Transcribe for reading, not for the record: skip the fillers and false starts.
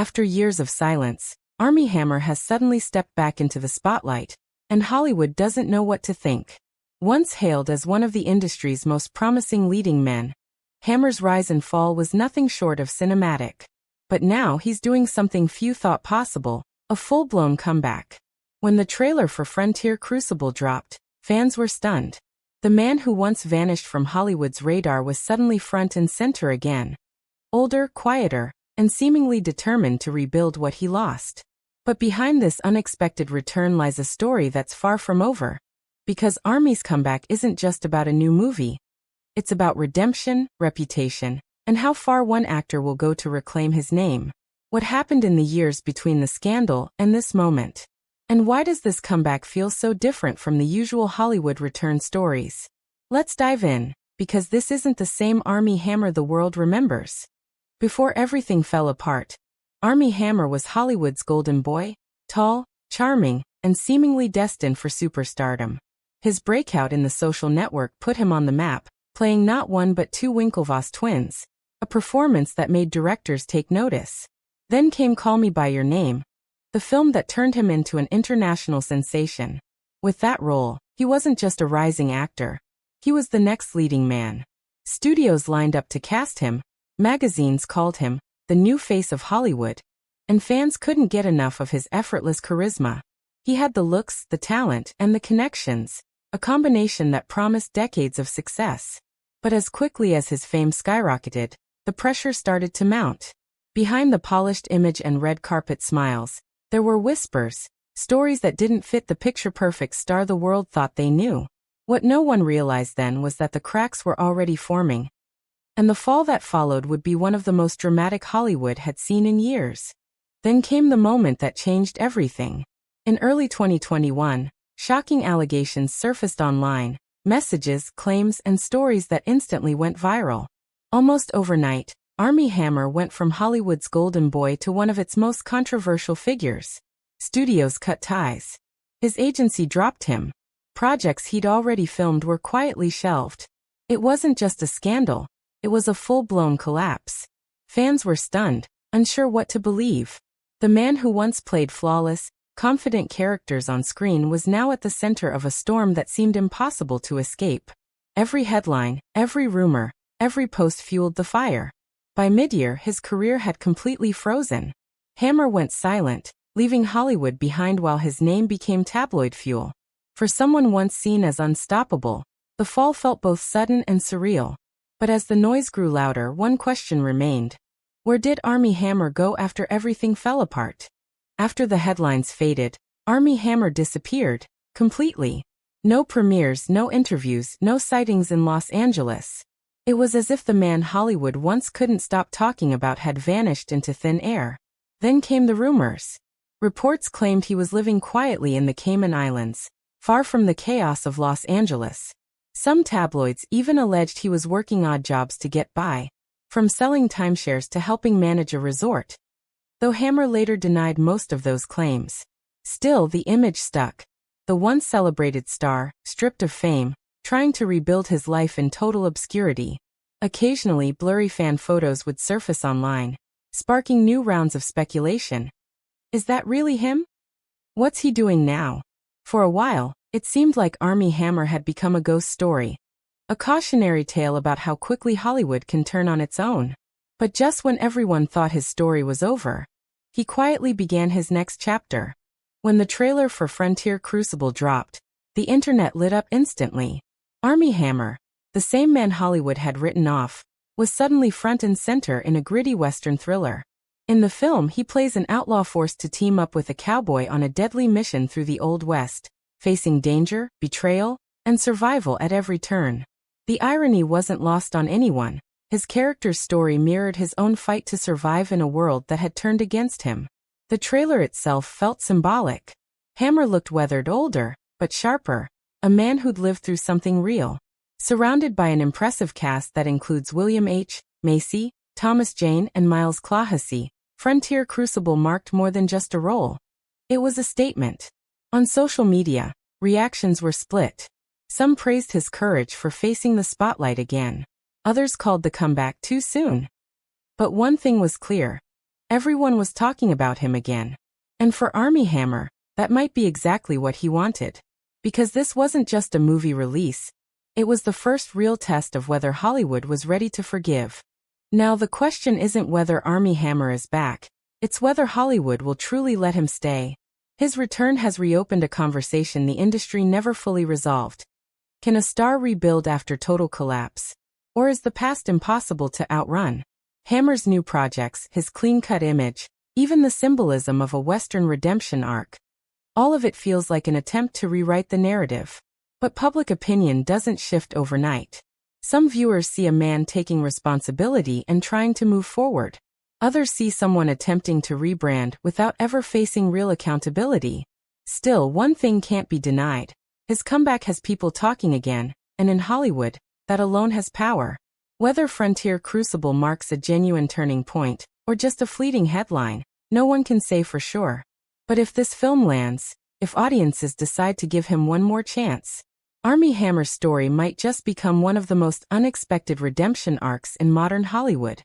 After years of silence, Armie Hammer has suddenly stepped back into the spotlight, and Hollywood doesn't know what to think. Once hailed as one of the industry's most promising leading men, Hammer's rise and fall was nothing short of cinematic. But now he's doing something few thought possible, a full-blown comeback. When the trailer for Crucible dropped, fans were stunned. The man who once vanished from Hollywood's radar was suddenly front and center again. Older, quieter, and seemingly determined to rebuild what he lost. But behind this unexpected return lies a story that's far from over. Because Armie's comeback isn't just about a new movie. It's about redemption, reputation, and how far one actor will go to reclaim his name. What happened in the years between the scandal and this moment? And why does this comeback feel so different from the usual Hollywood return stories? Let's dive in, because this isn't the same Armie Hammer the world remembers. Before everything fell apart, Armie Hammer was Hollywood's golden boy, tall, charming, and seemingly destined for superstardom. His breakout in The Social Network put him on the map, playing not one but two Winklevoss twins, a performance that made directors take notice. Then came Call Me By Your Name, the film that turned him into an international sensation. With that role, he wasn't just a rising actor. He was the next leading man. Studios lined up to cast him, magazines called him the new face of Hollywood, and fans couldn't get enough of his effortless charisma. He had the looks, the talent, and the connections, a combination that promised decades of success. But as quickly as his fame skyrocketed, the pressure started to mount. Behind the polished image and red carpet smiles, there were whispers, stories that didn't fit the picture-perfect star the world thought they knew. What no one realized then was that the cracks were already forming. And the fall that followed would be one of the most dramatic Hollywood had seen in years. Then came the moment that changed everything. In early 2021, shocking allegations surfaced online, messages, claims, and stories that instantly went viral. Almost overnight, Armie Hammer went from Hollywood's golden boy to one of its most controversial figures. Studios cut ties. His agency dropped him. Projects he'd already filmed were quietly shelved. It wasn't just a scandal, it was a full-blown collapse. Fans were stunned, unsure what to believe. The man who once played flawless, confident characters on screen was now at the center of a storm that seemed impossible to escape. Every headline, every rumor, every post fueled the fire. By mid-year, his career had completely frozen. Hammer went silent, leaving Hollywood behind while his name became tabloid fuel. For someone once seen as unstoppable, the fall felt both sudden and surreal. But as the noise grew louder, one question remained. Where did Armie Hammer go after everything fell apart? After the headlines faded, Armie Hammer disappeared, completely. No premieres, no interviews, no sightings in Los Angeles. It was as if the man Hollywood once couldn't stop talking about had vanished into thin air. Then came the rumors. Reports claimed he was living quietly in the Cayman Islands, far from the chaos of Los Angeles. Some tabloids even alleged he was working odd jobs to get by, from selling timeshares to helping manage a resort. Though Hammer later denied most of those claims. Still, the image stuck. The once celebrated star, stripped of fame, trying to rebuild his life in total obscurity. Occasionally, blurry fan photos would surface online, sparking new rounds of speculation. Is that really him? What's he doing now? For a while, it seemed like Armie Hammer had become a ghost story. A cautionary tale about how quickly Hollywood can turn on its own. But just when everyone thought his story was over, he quietly began his next chapter. When the trailer for Crucible dropped, the internet lit up instantly. Armie Hammer, the same man Hollywood had written off, was suddenly front and center in a gritty Western thriller. In the film, he plays an outlaw forced to team up with a cowboy on a deadly mission through the Old West, facing danger, betrayal, and survival at every turn. The irony wasn't lost on anyone. His character's story mirrored his own fight to survive in a world that had turned against him. The trailer itself felt symbolic. Hammer looked weathered, older, but sharper. A man who'd lived through something real. Surrounded by an impressive cast that includes William H. Macy, Thomas Jane, and Miles Clahessy, Crucible marked more than just a role. It was a statement. On social media, reactions were split. Some praised his courage for facing the spotlight again. Others called the comeback too soon. But one thing was clear. Everyone was talking about him again. And for Armie Hammer, that might be exactly what he wanted. Because this wasn't just a movie release. It was the first real test of whether Hollywood was ready to forgive. Now the question isn't whether Armie Hammer is back. It's whether Hollywood will truly let him stay. His return has reopened a conversation the industry never fully resolved. Can a star rebuild after total collapse? Or is the past impossible to outrun? Hammer's new projects, his clean-cut image, even the symbolism of a Western redemption arc. All of it feels like an attempt to rewrite the narrative. But public opinion doesn't shift overnight. Some viewers see a man taking responsibility and trying to move forward. Others see someone attempting to rebrand without ever facing real accountability. Still, one thing can't be denied. His comeback has people talking again, and in Hollywood, that alone has power. Whether Frontier Crucible marks a genuine turning point, or just a fleeting headline, no one can say for sure. But if this film lands, if audiences decide to give him one more chance, Armie Hammer's story might just become one of the most unexpected redemption arcs in modern Hollywood.